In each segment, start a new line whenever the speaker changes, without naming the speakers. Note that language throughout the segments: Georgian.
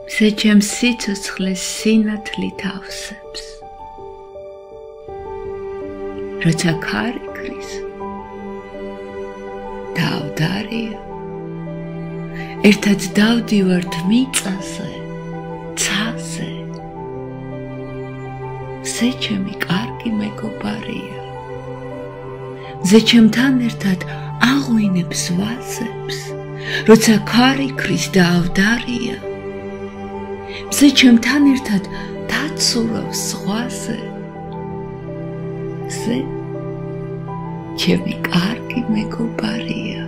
მზე ჩემ სიცოცხლეს სინათლით ავსებს. როცა ქარი ქრის, დავდარია. ერთად დავდივართ მიწაზე, ცაზე. მზე ჩემი კარგი მეგობარია. მზე ჩემთან ერთად აღვინებს ვაზებს, როცა ქარი ქრის დავდარია. მზე ჩემთან ერთად დაცურავს ზღვაზე. მზე ჩემი კარგი მეგობარია.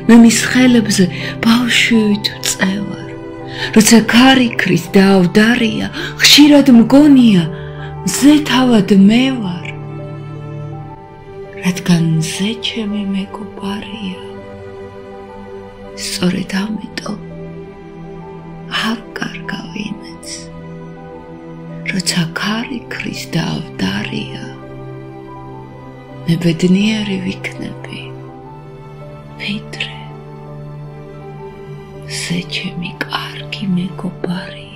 მე მის ხელებზე ბავშვივით ვწევარ. როცა ქარი ქრის დავდარია, ხშირად მგონია მზე თავად მე ვარ. რადგან მზე ჩემი მეგობარია. სწორედ ამიტომ არ კარგავ იმედს. როცა ქარი ქრის დავდარია, მე ბედნიერი ვიქნები, ვიდრე მზე ჩემი კარგი მეგობარია.